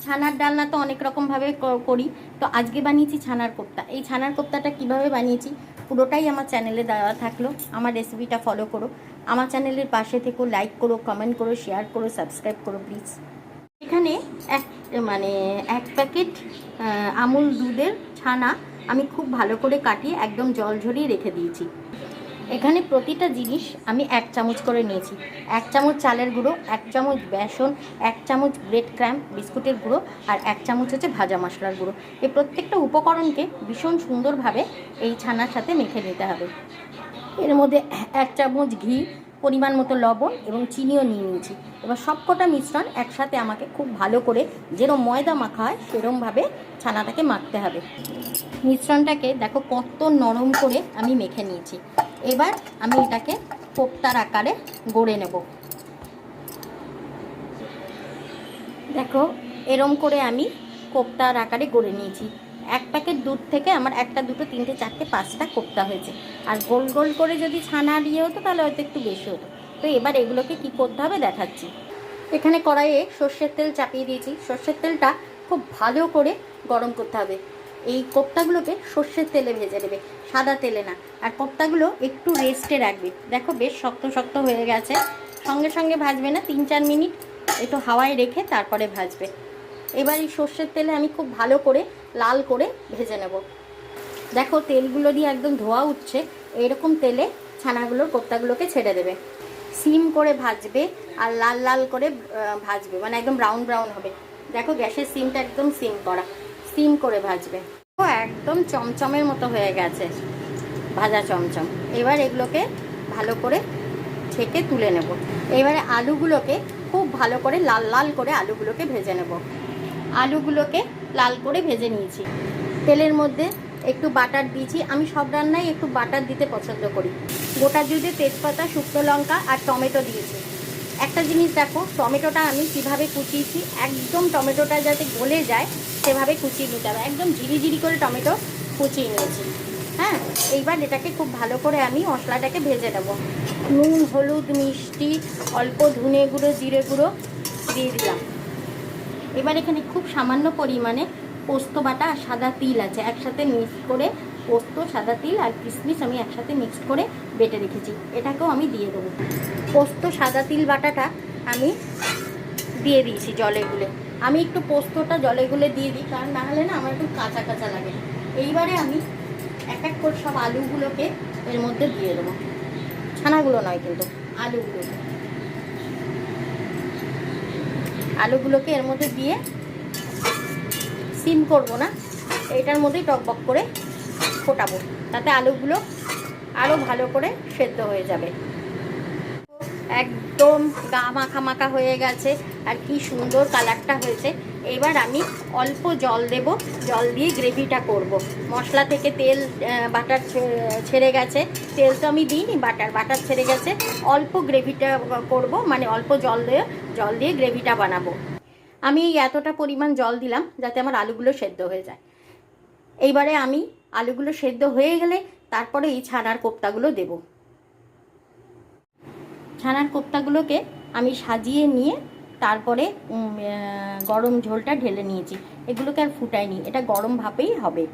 ছানার ডালনা তো অনেক রকমভাবে করি, তো আজকে বানিয়েছি ছানার কোপ্তা। এই ছানার কোপ্তাটা কিভাবে বানিয়েছি পুরোটাই আমার চ্যানেলে দেওয়া থাকলো। আমার রেসিপিটা ফলো করো, আমার চ্যানেলের পাশে থেকো, লাইক করো, কমেন্ট করো, শেয়ার করো, সাবস্ক্রাইব করো প্লিজ। এখানে এক প্যাকেট আমুল দুধের ছানা আমি খুব ভালো করে কাটিয়ে একদম জল ঝরিয়ে রেখে দিয়েছি। এখানে প্রতিটা জিনিস আমি 1 চামচ করে নিয়েছি। 1 চামচ চালের গুঁড়ো, 1 চামচ বেসন, 1 চামচ ব্রেড ক্রাম্ব বিস্কুটের গুঁড়ো, আর 1 চামচ হচ্ছে ভাজা মশলার গুঁড়ো। এই প্রত্যেকটা উপকরণকে ভীষণ সুন্দরভাবে এই ছানার সাথে মেখে নিতে হবে। এর মধ্যে 1 চামচ ঘি, পরিমাণ মতো লবণ এবং চিনিও নিয়ে নিয়েছি। এবার সবকটা মিশ্রণ একসাথে আমাকে খুব ভালো করে, যেরকম ময়দা মাখা হয় সেরকমভাবে ছানাটাকে মাখতে হবে। মিশ্রণটাকে দেখো কত নরম করে আমি মেখে নিয়েছি। এবার আমি এটাকে কোপ্তার আকারে গড়ে নেব। দেখো এরম করে আমি কোপ্তার আকারে গড়ে নিয়েছি। 1 প্যাকেট দুধ থেকে আমার 1টা, 2টো, 3টে, 4টে, 5টা কোপ্তা হয়েছে। আর গোল গোল করে যদি ছানা দিয়ে হতো তাহলে হয়তো একটু বেশি হতো। তো এবার এগুলোকে কি করতে হবে দেখাচ্ছি। এখানে কড়াইয়ে সর্ষের তেল চাপিয়ে দিয়েছি। সর্ষের তেলটা খুব ভালো করে গরম করতে হবে। এই কোপ্তাগুলোকে সর্ষের তেলে ভেজে নেবে, সাদা তেলে না। আর কোপ্তাগুলো একটু রেস্টে রাখবে। দেখো বেশ শক্ত শক্ত হয়ে গেছে। সঙ্গে সঙ্গে ভাজবে না, 3-4 মিনিট একটু হাওয়ায় রেখে তারপরে ভাজবে। এবার এই সর্ষের তেলে আমি খুব ভালো করে লাল করে ভেজে নেব। দেখো তেলগুলো দিয়ে একদম ধোয়া উঠছে। এরকম তেলে ছানাগুলোর কোপ্তাগুলোকে ছেড়ে দেবে। সিম করে ভাজবে আর লাল লাল করে ভাজবে, মানে একদম ব্রাউন ব্রাউন হবে। দেখো গ্যাসের সিমটা একদম সিম করে ভাজবে। ও একদম চমচমের মতো হয়ে গেছে, ভাজা চমচম। এবার এগুলোকে ভালো করে ছেঁকে তুলে নেব। এবারে আলুগুলোকে খুব ভালো করে লাল লাল করে আলুগুলোকে ভেজে নেব। আলুগুলোকে লাল করে ভেজে নিয়েছি। তেলের মধ্যে একটু বাটার দিয়েছি। আমি সব রান্নায় একটু বাটার দিতে পছন্দ করি। গোটা জিরে, তেজপাতা, শুকনো লঙ্কা আর টমেটো দিয়েছি। একটা জিনিস দেখো, টমেটোটা আমি কিভাবে কুচিয়েছি, একদম টমেটোটা যাতে গলে যায় সেভাবে কুচিয়ে নিতে হবে। একদম ঝিরি করে টমেটো কুচিয়ে নিয়েছি। হ্যাঁ, এইবার এটাকে খুব ভালো করে আমি মশলাটাকে ভেজে দেবো। নুন, হলুদ, মিষ্টি, অল্প ধনে গুঁড়ো, জিরে গুঁড়ো দিয়ে দিলাম। এবার এখানে খুব সামান্য পরিমাণে পোস্ত বাটা আর সাদা তিল আছে, একসাথে মিক্স করে পোস্ত, সাদা তিল আর কিশমিশ আমি একসাথে মিক্স করে বেটে রেখেছি। এটাকেও আমি দিয়ে দেবো। পোস্ত, সাদা তিল বাটাটা আমি দিয়ে দিয়েছি জলে গুলে। আমি একটু পোস্তটা জলে গুলে দিয়ে দিই, কারণ না হলে না আমার একটু কাঁচা কাঁচা লাগে। এইবারে আমি এক এক করে সব আলুগুলোকে এর মধ্যে দিয়ে দেবো। ছানাগুলো নয় কিন্তু, আলুগুলোকে এর মধ্যে দিয়ে সিম করব না, এটার মধ্যেই টকবক করে ফোটাবো, তাতে আলুগুলো আরও ভালো করে সেদ্ধ হয়ে যাবে। একদম গা মাখা মাখা হয়ে গেছে আর কি সুন্দর কালারটা হয়েছে। এবার আমি অল্প জল দেব, জল দিয়ে গ্রেভিটা করব। মশলা থেকে তেল বাটার ছেড়ে গেছে, তেল তো আমি দিইনি, বাটার ছেড়ে গেছে। অল্প গ্রেভিটা করব, মানে অল্প জল দিয়ে গ্রেভিটা বানাবো। আমি এই এতটা পরিমাণ জল দিলাম যাতে আমার আলুগুলো সেদ্ধ হয়ে যায়। এইবারে আমি আলুগুলো সেদ্ধ হয়ে গেলে তারপরে এই ছানার কোপ্তাগুলো দেব। ছানার কোপ্তাগুলোকে আমি সাজিয়ে নিয়ে তারপরে গরম ঝোলটা ঢেলে নিয়েছি। এগুলোকে আর ফুটাইনি, এটা গরম ভাপেই হবে।